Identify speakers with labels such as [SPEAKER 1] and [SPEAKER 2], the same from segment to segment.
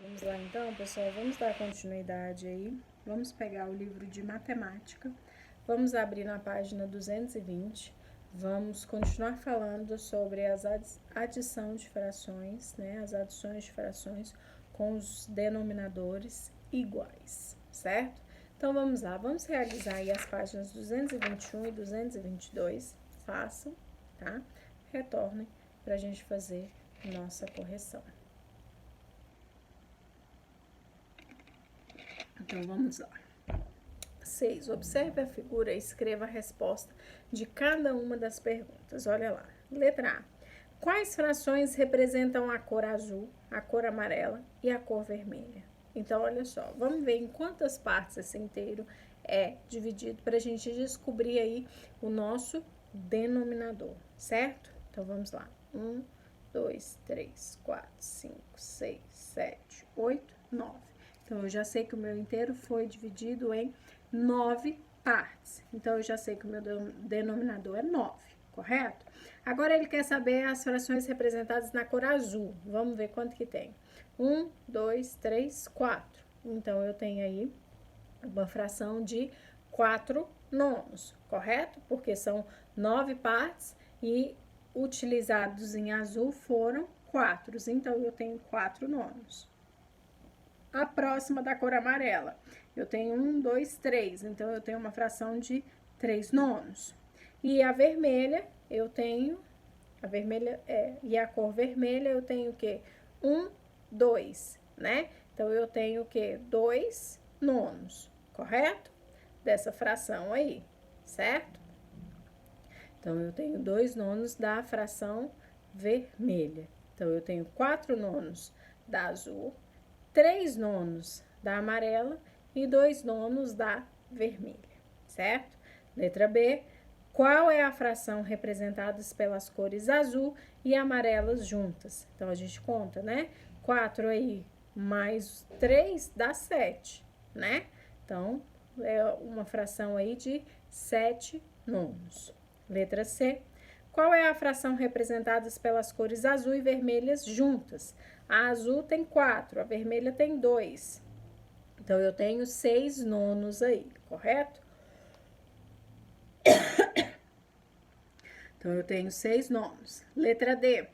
[SPEAKER 1] Vamos lá então, pessoal, vamos dar continuidade aí. Vamos pegar o livro de matemática, vamos abrir na página 220, vamos continuar falando sobre as adição de frações, né? As adições de frações com os denominadores iguais, certo? Então vamos lá, vamos realizar aí as páginas 221 e 222, façam, tá? Retornem para a gente fazer nossa correção. Então, vamos lá. 6. Observe a figura e escreva a resposta de cada uma das perguntas. Olha lá. Letra A. Quais frações representam a cor azul, a cor amarela e a cor vermelha? Então, olha só. Vamos ver em quantas partes esse inteiro é dividido para a gente descobrir aí o nosso denominador, certo? Então, vamos lá. 1, 2, 3, 4, 5, 6, 7, 8, 9. Então, eu já sei que o meu inteiro foi dividido em 9 partes. Então, eu já sei que o meu denominador é 9, correto? Agora, ele quer saber as frações representadas na cor azul. Vamos ver quanto que tem. 1, 2, 3, 4. Então, eu tenho aí uma fração de 4 nonos, correto? Porque são 9 partes e utilizados em azul foram 4. Então, eu tenho 4 nonos. A próxima da cor amarela, eu tenho 1, 2, 3, então eu tenho uma fração de 3 nonos. E a vermelha, eu tenho, e a cor vermelha eu tenho o quê? 1, 2, né? Então, eu tenho o quê? 2 nonos, correto? Dessa fração aí, certo? Então, eu tenho 2 nonos da fração vermelha. Então, eu tenho 4 nonos da azul, 3 nonos da amarela e 2 nonos da vermelha, certo? Letra B. Qual é a fração representada pelas cores azul e amarelas juntas? Então, a gente conta, né? 4 aí mais 3 dá 7, né? Então, é uma fração aí de 7 nonos. Letra C. Qual é a fração representada pelas cores azul e vermelhas juntas? A azul tem 4, a vermelha tem 2. Então, eu tenho 6 nonos aí, correto? Então, eu tenho 6 nonos. Letra D.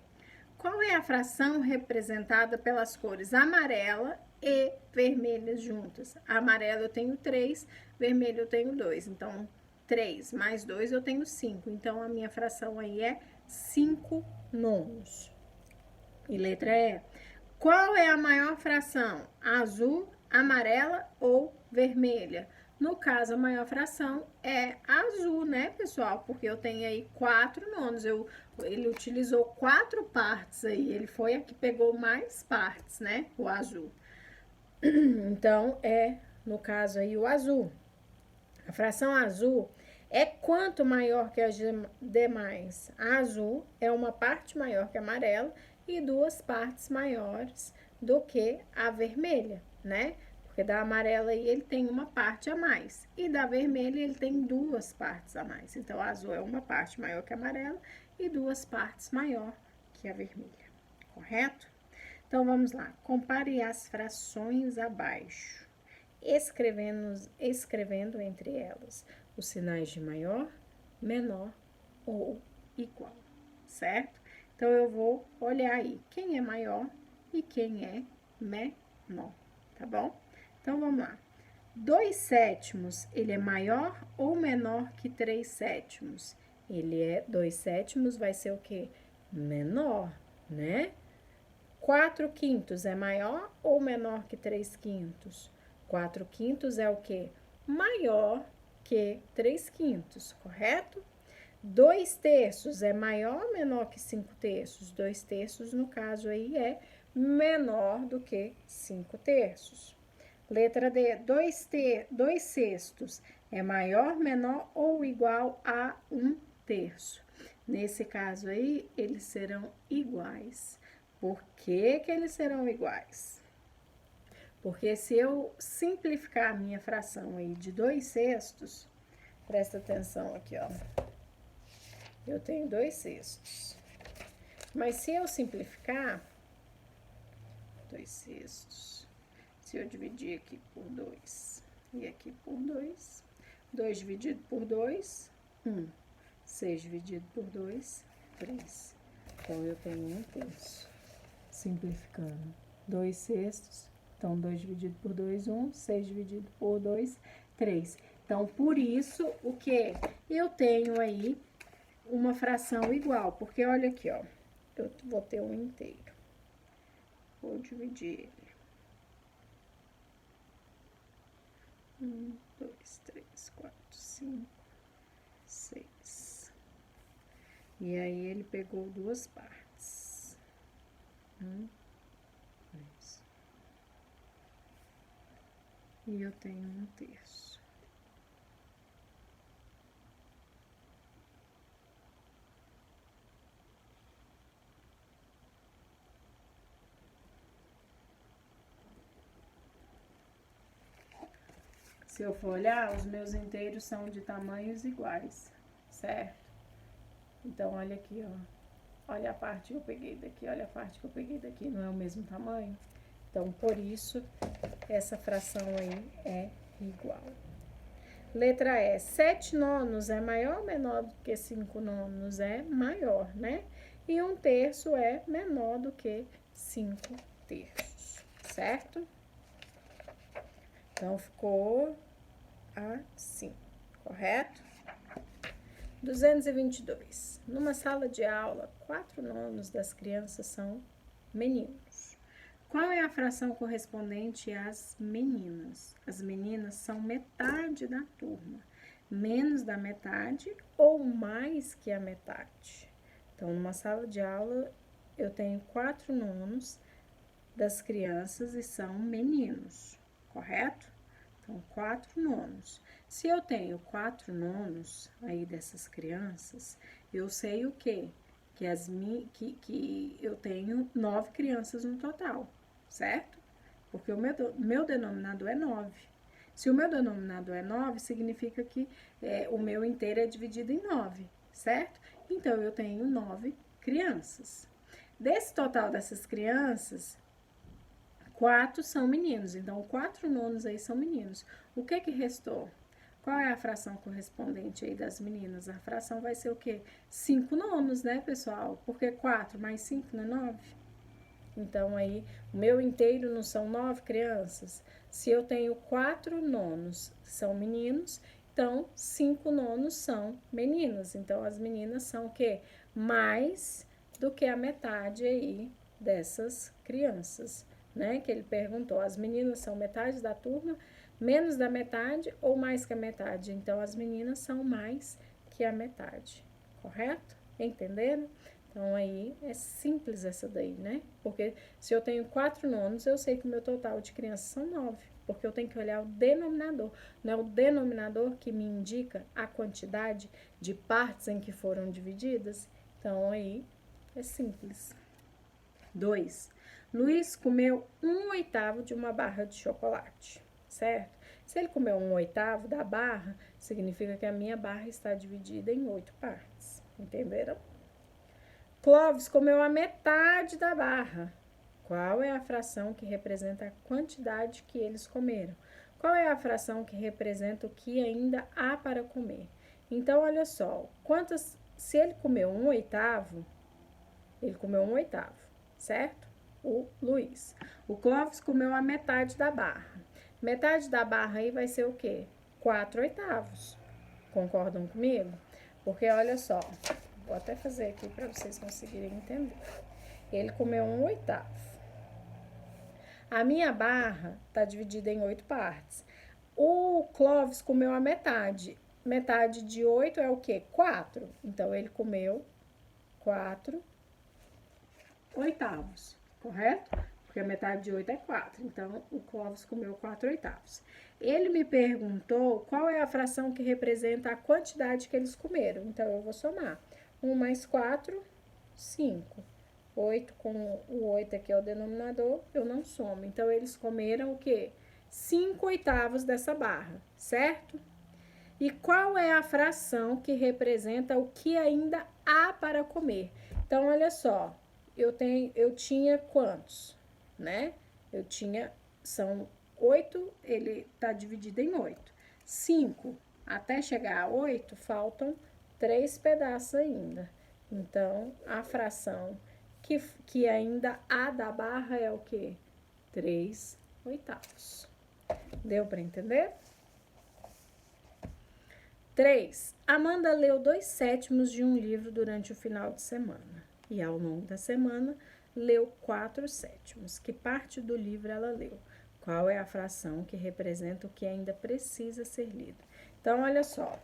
[SPEAKER 1] Qual é a fração representada pelas cores amarela e vermelha juntas? A amarela eu tenho 3, vermelho eu tenho 2. Então, 3 mais 2 eu tenho 5. Então, a minha fração aí é 5 nonos. E letra E. Qual é a maior fração? Azul, amarela ou vermelha? No caso, a maior fração é azul, né, pessoal? Porque eu tenho aí 4 nonos. Ele utilizou 4 partes aí. Ele foi a que pegou mais partes, né? O azul. Então, no caso aí, o azul. A fração azul é quanto maior que as demais? A azul é uma parte maior que a amarela e 2 partes maiores do que a vermelha, né? Porque da amarela aí ele tem uma parte a mais e da vermelha ele tem 2 partes a mais. Então, a azul é uma parte maior que a amarela e 2 partes maior que a vermelha, correto? Então, vamos lá. Compare as frações abaixo, escrevendo entre elas os sinais de maior, menor ou igual, certo? Então, eu vou olhar aí quem é maior e quem é menor, tá bom? Então, vamos lá. 2 sétimos, ele é maior ou menor que 3 sétimos? 2 sétimos vai ser o quê? Menor, né? 4 quintos é maior ou menor que 3 quintos? 4 quintos é o quê? Maior que 3 quintos, correto? 2 terços é maior ou menor que 5 terços? 2 terços, no caso aí, é menor do que 5 terços. Letra D, 2 sextos é maior, menor ou igual a 1 terço? Nesse caso aí, eles serão iguais. Por que que eles serão iguais? Porque se eu simplificar a minha fração aí de 2 sextos, presta atenção aqui, ó. Eu tenho 2 sextos. Mas se eu simplificar, 2 sextos. Se eu dividir aqui por 2 e aqui por 2, 2 dividido por 2, 1. 6 dividido por 2, 3. Então, eu tenho 1/3. Simplificando, 2 sextos. Então, 2 dividido por 2, 1. 6 dividido por 2, 3. Então, por isso, o que? Eu tenho aí uma fração igual. Porque, olha aqui, ó. Eu vou ter um inteiro. Vou dividir ele. 1, 2, 3, 4, 5, 6. E aí, ele pegou 2 partes. 1, 2. E eu tenho 1/3. Se eu for olhar, os meus inteiros são de tamanhos iguais, certo? Então, olha aqui, ó. Olha a parte que eu peguei daqui, olha a parte que eu peguei daqui, não é o mesmo tamanho? Então, por isso, essa fração aí é igual. Letra E, 7 nonos é maior ou menor do que 5 nonos? É maior, né? E 1/3 é menor do que 5/3, certo? Então, ficou assim, correto? 222. Numa sala de aula, 4 nonos das crianças são meninos. Qual é a fração correspondente às meninas? As meninas são metade da turma. Menos da metade ou mais que a metade? Então, numa sala de aula, eu tenho 4 nonos das crianças e são meninos, correto? Então, 4 nonos. Se eu tenho 4 nonos aí dessas crianças, eu sei o quê? Que eu tenho 9 crianças no total, certo? Porque o meu denominador é 9. Se o meu denominador é 9, significa que o meu inteiro é dividido em 9, certo? Então, eu tenho 9 crianças. Desse total dessas crianças, 4 são meninos, então 4 nonos aí são meninos. O que restou? Qual é a fração correspondente aí das meninas? A fração vai ser o quê? 5 nonos, né, pessoal? Porque 4 mais 5 não é 9? Então, aí, o meu inteiro não são 9 crianças? Se eu tenho 4 nonos são meninos, então 5 nonos são meninas. Então, as meninas são o quê? Mais do que a metade aí dessas crianças, né? Que ele perguntou, as meninas são metade da turma, menos da metade ou mais que a metade? Então, as meninas são mais que a metade, correto? Entenderam? Então, aí, é simples essa daí, né? Porque se eu tenho 4 nonos, eu sei que o meu total de crianças são 9. Porque eu tenho que olhar o denominador. Não é o denominador que me indica a quantidade de partes em que foram divididas? Então, aí, é simples. 2. Luiz comeu 1/8 de uma barra de chocolate, certo? Se ele comeu 1/8 da barra, significa que a minha barra está dividida em 8 partes. Entenderam? Clóvis comeu a metade da barra. Qual é a fração que representa a quantidade que eles comeram? Qual é a fração que representa o que ainda há para comer? Então, olha só, se ele comeu 1/8, ele comeu 1/8, certo? O Luiz. O Clóvis comeu a metade da barra. Metade da barra aí vai ser o quê? 4/8. Concordam comigo? Porque, olha só, vou até fazer aqui para vocês conseguirem entender. Ele comeu 1/8. A minha barra tá dividida em 8 partes. O Clóvis comeu a metade. Metade de 8 é o quê? 4. Então, ele comeu 4/8, correto? Porque a metade de 8 é 4. Então, o Clóvis comeu 4/8. Ele me perguntou qual é a fração que representa a quantidade que eles comeram. Então, eu vou somar. 1 mais 4, 5. 8 com o 8 aqui é o denominador, eu não somo. Então, eles comeram o quê? 5/8 dessa barra, certo? E qual é a fração que representa o que ainda há para comer? Então, olha só, eu tinha quantos, né? são 8, ele tá dividido em 8. 5, até chegar a 8, faltam 3 pedaços ainda. Então, a fração que ainda há da barra é o quê? 3/8. Deu para entender? 3. Amanda leu 2/7 de um livro durante o final de semana. E ao longo da semana, leu 4/7. Que parte do livro ela leu? Qual é a fração que representa o que ainda precisa ser lido? Então, olha só.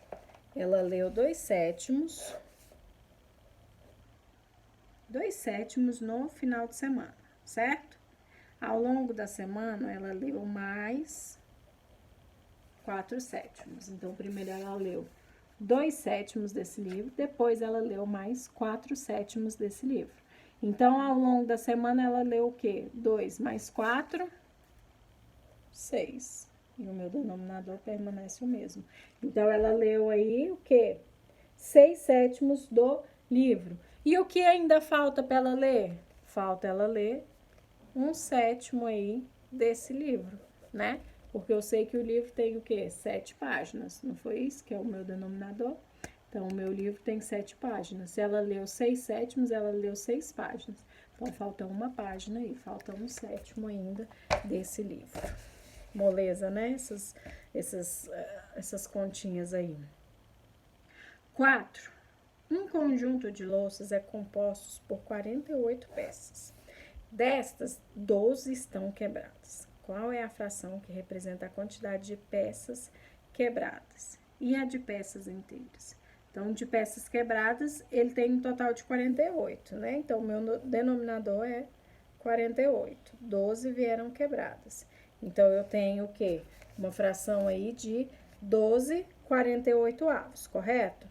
[SPEAKER 1] Ela leu 2/7. 2/7 no final de semana, certo? Ao longo da semana, ela leu mais 4/7. Então, primeiro ela leu 2/7 desse livro, depois ela leu mais 4/7 desse livro. Então, ao longo da semana, ela leu o quê? 2 mais 4, 6. E o meu denominador permanece o mesmo. Então, ela leu aí o quê? 6/7 do livro. E o que ainda falta para ela ler? Falta ela ler 1/7 aí desse livro, né? Porque eu sei que o livro tem o quê? 7 páginas, não foi isso que é o meu denominador? Então, o meu livro tem 7 páginas. Se ela leu 6/7, ela leu 6 páginas. Então, falta uma página aí, falta 1/7 ainda desse livro. Moleza, né? Essas continhas aí. 4. Um conjunto de louças é composto por 48 peças. Destas, 12 estão quebradas. Qual é a fração que representa a quantidade de peças quebradas? E a de peças inteiras? Então, de peças quebradas, ele tem um total de 48, né? Então, o meu denominador é 48. 12 vieram quebradas. Então, eu tenho o quê? Uma fração aí de 12/48, correto?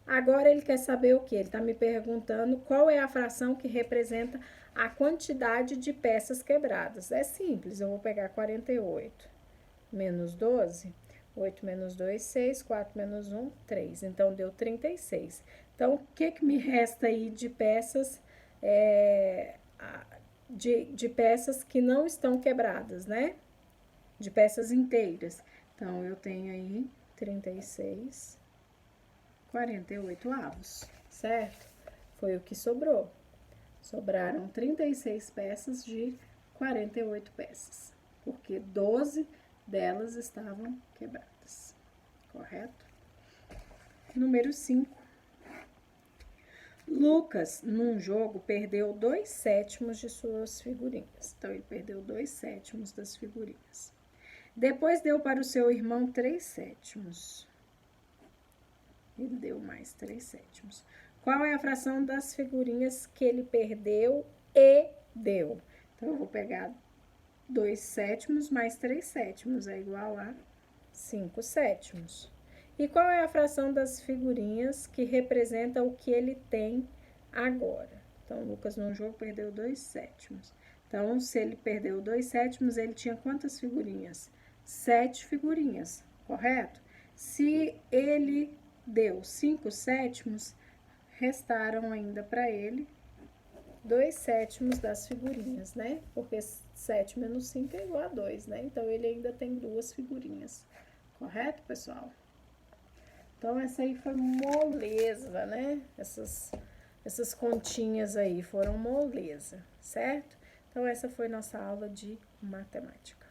[SPEAKER 1] Agora, ele quer saber o quê? Ele tá me perguntando qual é a fração que representa a quantidade de peças quebradas. É simples, eu vou pegar 48 menos 12, 8 menos 2, 6, 4 menos 1, 3. Então, deu 36. Então, o que me resta aí de peças, de peças que não estão quebradas, né? De peças inteiras. Então, eu tenho aí 36/48, certo? Foi o que sobrou. Sobraram 36 peças de 48 peças, porque 12 delas estavam quebradas, correto? Número 5. Lucas, num jogo, perdeu 2/7 de suas figurinhas. Então, ele perdeu 2/7 das figurinhas. Depois deu para o seu irmão 3/7. Ele deu mais 3/7. Qual é a fração das figurinhas que ele perdeu e deu? Então, eu vou pegar 2/7 mais 3/7 é igual a 5/7. E qual é a fração das figurinhas que representa o que ele tem agora? Então, Lucas, no jogo, perdeu 2/7. Então, se ele perdeu 2/7, ele tinha quantas figurinhas? 7 figurinhas, correto? Se ele deu 5/7, restaram ainda para ele 2/7 das figurinhas, né? Porque 7 menos 5 é igual a 2, né? Então, ele ainda tem 2 figurinhas, correto, pessoal? Então, essa aí foi moleza, né? Essas continhas aí foram moleza, certo? Então, essa foi nossa aula de matemática.